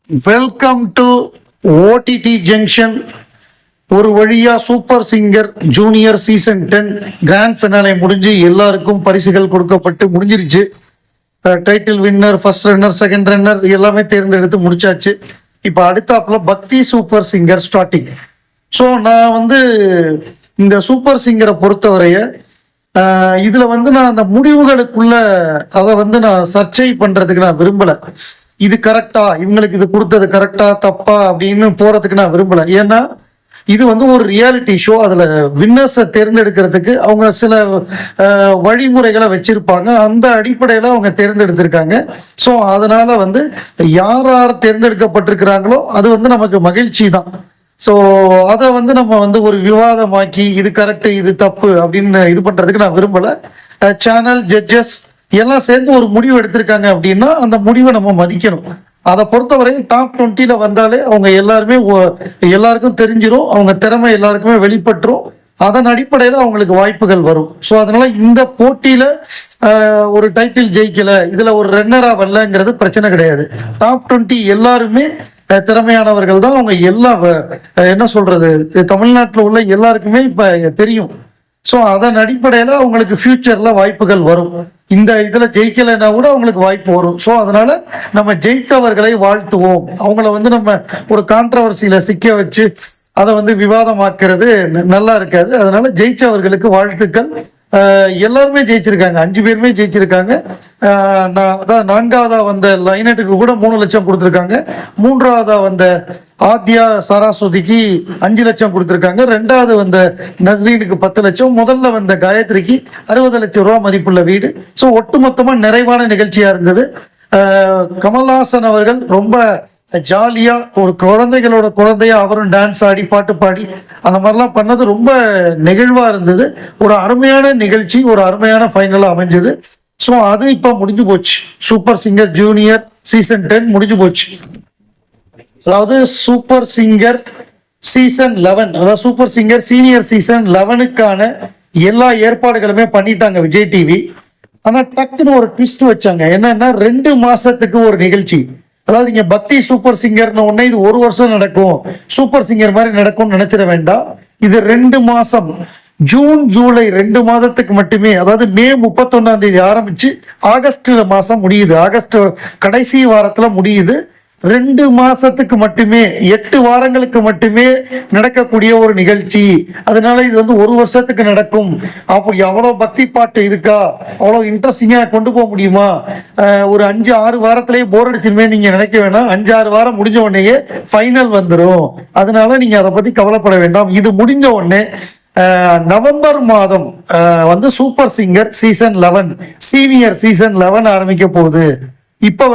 Welcome to OTT junction. ஒரு வழியா super singer junior season 10 grand finale முடிஞ்சு எல்லாருக்கும் பரிசுகள் கொடுக்கப்பட்டு முடிஞ்சிருச்சு. Title winner, first runner, second runner எல்லாமே தேர்ந்தெடுத்து முடிச்சாச்சு. இப்போ அடுத்தாப்புல பக்தி சூப்பர் சிங்கர் ஸ்டார்டிங். ஸோ நான் இந்த சூப்பர் சிங்கரை பொறுத்தவரைய இதுல நான் அந்த முடிவுகளுக்குள்ள அதை நான் சர்ச்சை பண்றதுக்கு நான் விரும்பல. இது கரெக்டா, இவங்களுக்கு இது கொடுத்தது கரெக்டா தப்பா அப்படின்னு போறதுக்கு நான் விரும்பல. ஏன்னா இது ஒரு ரியாலிட்டி ஷோ. அதுல வின்னர்ஸை தேர்ந்தெடுக்கிறதுக்கு அவங்க சில வழிமுறைகளை வச்சிருப்பாங்க. அந்த அடிப்படையில அவங்க தேர்ந்தெடுத்திருக்காங்க. ஸோ அதனால யார் யார் தேர்ந்தெடுக்கப்பட்டிருக்கிறாங்களோ அது நமக்கு மகிழ்ச்சி தான். ஸோ அதை நம்ம ஒரு விவாதமாக்கி இது கரெக்டு இது தப்பு அப்படின்னு இது பண்ணுறதுக்கு நான் விரும்பலை. சேனல் ஜட்ஜஸ் எல்லாம் சேர்ந்து ஒரு முடிவு எடுத்திருக்காங்க அப்படின்னா அந்த முடிவை நம்ம மதிக்கணும். அதை பொறுத்தவரையும் டாப் 20 வந்தாலே அவங்க எல்லாருக்கும் தெரிஞ்சிடும், அவங்க திறமை எல்லாருக்குமே வெளிப்பட்டுரும். அதன் அடிப்படையில் அவங்களுக்கு வாய்ப்புகள் வரும். ஸோ அதனால இந்த போட்டியில் ஒரு டைட்டில் ஜெயிக்கலை, இதில் ஒரு ரன்னராக வரலங்கிறது பிரச்சனை கிடையாது. டாப் 20 எல்லாருமே திறமையானவர்கள் தான். அவங்க எல்லாம் என்ன சொல்றது, தமிழ்நாட்டில் உள்ள எல்லாருக்குமே இப்ப தெரியும். ஸோ அதன் அடிப்படையில் அவங்களுக்கு ஃபியூச்சர்ல வாய்ப்புகள் வரும். இந்த இதுல ஜெயிக்கலைன்னா கூட அவங்களுக்கு வாய்ப்பு வரும். ஸோ அதனால நம்ம ஜெயித்தவர்களை வாழ்த்துவோம். அவங்கள நம்ம ஒரு கான்ட்ரவர்சியில சிக்க வச்சு அதை விவாதமாக்குறது நல்லா இருக்காது. அதனால ஜெயிச்சவர்களுக்கு வாழ்த்துக்கள். எல்லாருமே ஜெயிச்சிருக்காங்க, 5 பேருமே ஜெயிச்சிருக்காங்க. அதான் 4வதா வந்த லைனட்டுக்கு கூட 3 லட்சம் கொடுத்துருக்காங்க. 3வதா வந்த ஆத்யா சரஸ்வதிக்கு 5 லட்சம் கொடுத்துருக்காங்க. 2வது வந்த நஸ்ரீனுக்கு 10 லட்சம். முதல்ல வந்த காயத்ரிக்கு 60 லட்சம் ரூபா மதிப்புள்ள வீடு. ஸோ ஒட்டுமொத்தமாக நிறைவான நிகழ்ச்சியா இருந்தது. கமல்ஹாசன் அவர்கள் ரொம்ப ஜாலியா ஒரு குழந்தைகளோட குழந்தையா அவரும் டான்ஸ் ஆடி பாட்டு பாடி அந்த மாதிரிலாம் பண்ணது ரொம்ப நெகிழ்வா இருந்தது. ஒரு அருமையான நிகழ்ச்சி, ஒரு அருமையான ஃபைனலா அமைஞ்சது. ஸோ அது இப்போ முடிஞ்சு போச்சு. சூப்பர் சிங்கர் ஜூனியர் சீசன் 10 முடிஞ்சு போச்சு. அதாவது சூப்பர் சிங்கர் சீசன் 11, அதாவது சூப்பர் சிங்கர் சீனியர் சீசன் 11க்கான எல்லா ஏற்பாடுகளுமே பண்ணிட்டாங்க விஜய் டிவி. ஆனால் டக்குன்னு ஒரு ட்விஸ்ட் வச்சாங்க. என்னன்னா 2 மாசத்துக்கு ஒரு நிகழ்ச்சி. அதாவது நீங்க பக்தி சூப்பர் சிங்கர்னு ஒன்னே இது 1 வருஷம் நடக்கும், சூப்பர் சிங்கர் மாதிரி நடக்கும்னு நினைச்சிட வேண்டாம். இது 2 மாசம், ஜூன் ஜூலை 2 மாதத்துக்கு மட்டுமே. அதாவது மே 31ஆம் தேதி ஆரம்பிச்சு ஆகஸ்ட் மாசம் முடியுது. ஆகஸ்ட் கடைசி வாரத்துல முடியுது. 2 மாசத்துக்கு மட்டுமே, 8 வாரங்களுக்கு மட்டுமே நடக்கக்கூடிய ஒரு நிகழ்ச்சி. அதனால இது 1 வருஷத்துக்கு நடக்கும். அப்போ எவ்வளோ பக்தி பாட்டு இருக்கா, அவ்வளோ இன்ட்ரெஸ்டிங்காக கொண்டு போக முடியுமா? ஒரு 5-6 வாரத்திலேயே போர் அடிச்சிருமே நீங்க நினைக்க வேணாம். 5-6 வாரம் முடிஞ்ச உடனேயே ஃபைனல் வந்துடும். அதனால நீங்க அதை பத்தி கவலைப்பட வேண்டாம். இது முடிஞ்ச உடனே நவம்பர் மாதம் super singer season 11 senior season 11 ஆரம்பிக்க போகுது. இப்ப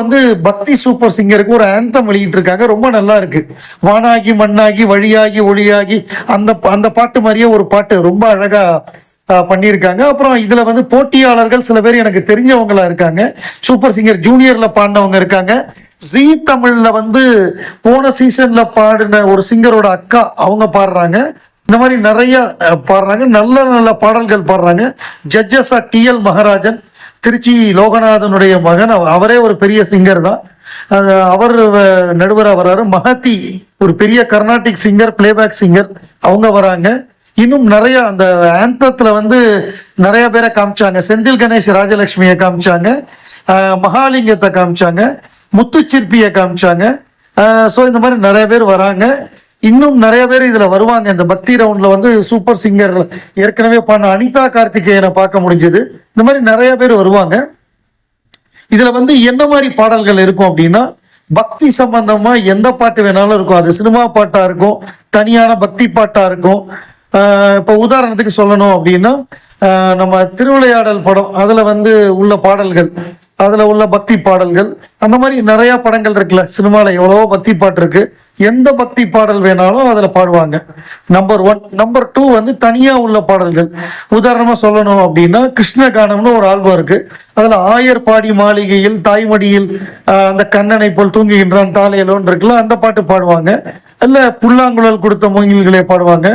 பக்தி சூப்பர் சிங்கருக்கு ஒரு ஆந்தம் வெளியிட்டு இருக்காங்க. ரொம்ப நல்லா இருக்கு. வானாகி மண்ணாகி வழியாகி ஒளியாகி அந்த பாட்டு மாதிரியே ஒரு பாட்டு ரொம்ப அழகா பண்ணியிருக்காங்க. அப்புறம் இதுல போட்டியாளர்கள் சில பேர் எனக்கு தெரிஞ்சவங்களா இருக்காங்க. சூப்பர் சிங்கர் ஜூனியர்ல பாடினவங்க இருக்காங்க. ஜீ தமிழ்ல போன சீசன்ல பாடின ஒரு சிங்கரோட அக்கா அவங்க பாடுறாங்க. இந்த மாதிரி நிறைய பாடுறாங்க, நல்ல நல்ல பாடல்கள் பாடுறாங்க. ஜட்ஜஸா TL மகராஜன், திருச்சி லோகநாதனுடைய மகன், அவரே ஒரு பெரிய சிங்கர் தான். அவர் நடுவராக வர்றாரு. மகதி ஒரு பெரிய கர்நாடிக் சிங்கர், பிளேபேக் சிங்கர், அவங்க வராங்க. இன்னும் நிறைய அந்த ஆந்தத்துல நிறைய பேரை காமிச்சாங்க. செந்தில் கணேஷ் ராஜலட்சுமியை காமிச்சாங்க, மகாலிங்கத்தை காமிச்சாங்க, முத்துச்சிற்பியை காமிச்சாங்க. ஸோ இந்த மாதிரி நிறைய பேர் வராங்க. இன்னும் நிறைய பேர் இதுல வருவாங்க. இந்த பக்தி ரவுண்ட்ல சூப்பர் சிங்கர் ஏற்கனவே பண்ண அனிதா கார்த்திகேயனை பார்க்க முடிஞ்சது. இந்த மாதிரி நிறைய பேர் வருவாங்க. இதுல என்ன மாதிரி பாடல்கள் இருக்கும் அப்படின்னா, பக்தி சம்பந்தமா எந்த பாட்டு வேணாலும் இருக்கும். அது சினிமா பாட்டா இருக்கும், தனியான பக்தி பாட்டா இருக்கும். இப்போ உதாரணத்துக்கு சொல்லணும் அப்படின்னா, நம்ம திருவிளையாடல் படம் அதுல உள்ள பாடல்கள், அதுல உள்ள பக்தி பாடல்கள், அந்த மாதிரி நிறைய படங்கள் இருக்குல்ல, சினிமாவில் எவ்வளவோ பக்தி பாட்டு இருக்கு. எந்த பக்தி பாடல் வேணாலும் அதில் பாடுவாங்க. நம்பர் 1. நம்பர் 2 தனியா உள்ள பாடல்கள். உதாரணமா சொல்லணும் அப்படின்னா, கிருஷ்ணகானம்னு ஒரு ஆல்பம் இருக்கு. அதுல ஆயர் பாடி மாளிகையில் தாய்மடியில் அந்த கண்ணனை போல் தூங்குகின்றான் தாலையலோன்னு இருக்குல்ல, அந்த பாட்டு பாடுவாங்க. இல்ல புல்லாங்குழல் கொடுத்த மூங்கில்களே பாடுவாங்க.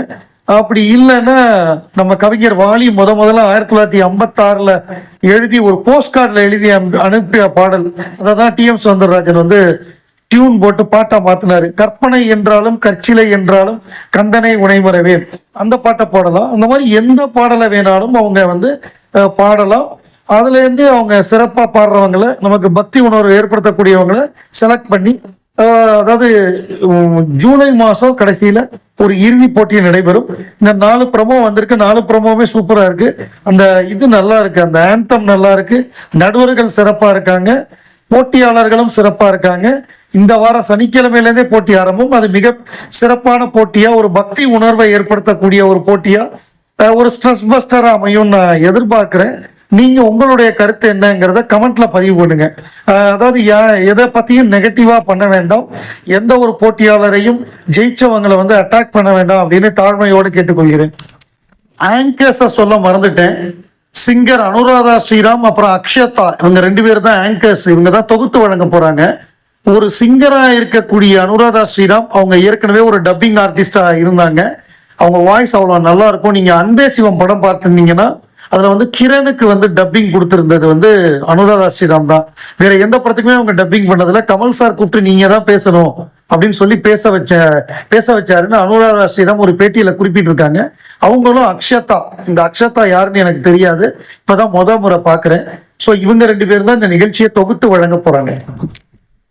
அப்படி இல்லைன்னா நம்ம கவிஞர் வாலி முதல்ல 1956 எழுதி ஒரு போஸ்ட் கார்டில் எழுதி அனுப்பிய பாடல், அதை தான் TM சௌந்தரராஜன் டியூன் போட்டு பாட்டை மாத்தினாரு. கற்பனை என்றாலும் கற்சிலை என்றாலும் கந்தனை உனைமறவேன் அந்த பாட்டை பாடலாம். அந்த மாதிரி எந்த பாடலை வேணாலும் அவங்க வந்து பாடலாம். அதுலேருந்து அவங்க சிறப்பாக பாடுறவங்களை, நமக்கு பக்தி உணர்வு ஏற்படுத்தக்கூடியவங்களை செலக்ட் பண்ணி, அதாவது ஜூலை மாதம் கடைசியில் ஒரு இறுதி போட்டி நடைபெறும். இந்த 4 ப்ரோமோ வந்திருக்கு. 4 ப்ரோமோவுமே சூப்பராக இருக்கு. அந்த இது நல்லா இருக்கு, அந்த ஆந்தம் நல்லா இருக்கு, நடுவர்கள் சிறப்பாக இருக்காங்க, போட்டியாளர்களும் சிறப்பாக இருக்காங்க. இந்த வாரம் சனிக்கிழமையிலேருந்தே போட்டி ஆரம்பம். அது மிக சிறப்பான போட்டியா, ஒரு பக்தி உணர்வை ஏற்படுத்தக்கூடிய ஒரு போட்டியா, ஒரு ஸ்ட்ரெஸ் பஸ்டரா அமையும் நான் எதிர்பார்க்கிறேன். நீங்க உங்களுடைய கருத்து என்னங்கிறத கமெண்ட்ல பதிவு பண்ணுங்க. அதாவது எதை பத்தியும் நெகட்டிவா பண்ண வேண்டாம், எந்த ஒரு போட்டியாளரையும் ஜெயிச்சவங்களை வந்து அட்டாக் பண்ண வேண்டாம் அப்படின்னு தாழ்மையோடு கேட்டுக்கொள்கிறேன். ஆங்கர்ஸை சொல்ல மறந்துட்டேன். சிங்கர் அனுராதா ஸ்ரீராம் அப்புறம் அக்ஷதா, இவங்க 2 பேர் தான் ஆங்கர்ஸ். இவங்க தான் தொகுத்து வழங்க போறாங்க. ஒரு சிங்கரா இருக்கக்கூடிய அனுராதா ஸ்ரீராம் அவங்க ஏற்கனவே ஒரு டப்பிங் ஆர்டிஸ்டா இருந்தாங்க. அவங்க வாய்ஸ் அவ்வளோ நல்லா இருக்கும். நீங்க அன்பே சிவம் படம் பார்த்துருந்தீங்கன்னா அதுல வந்து கிரணுக்கு வந்து டப்பிங் கொடுத்திருந்தது வந்து அனுராதா ஸ்ரீராம் தான். வேற எந்த படத்துக்குமே அவங்க டப்பிங் பண்ணதுல. கமல் சார் கூப்பிட்டு நீங்க தான் பேசணும் அப்படின்னு சொல்லி பேச வச்சாருன்னு அனுராதா ஸ்ரீராம் ஒரு பேட்டியில குறிப்பிட்டிருக்காங்க. அவங்களும் அக்ஷதா, இந்த அக்ஷதா யாருன்னு எனக்கு தெரியாது, இப்பதான் முறை பாக்குறேன். ஸோ இவங்க 2 பேரும் தான் இந்த நிகழ்ச்சியை தொகுத்து வழங்க போறாங்க.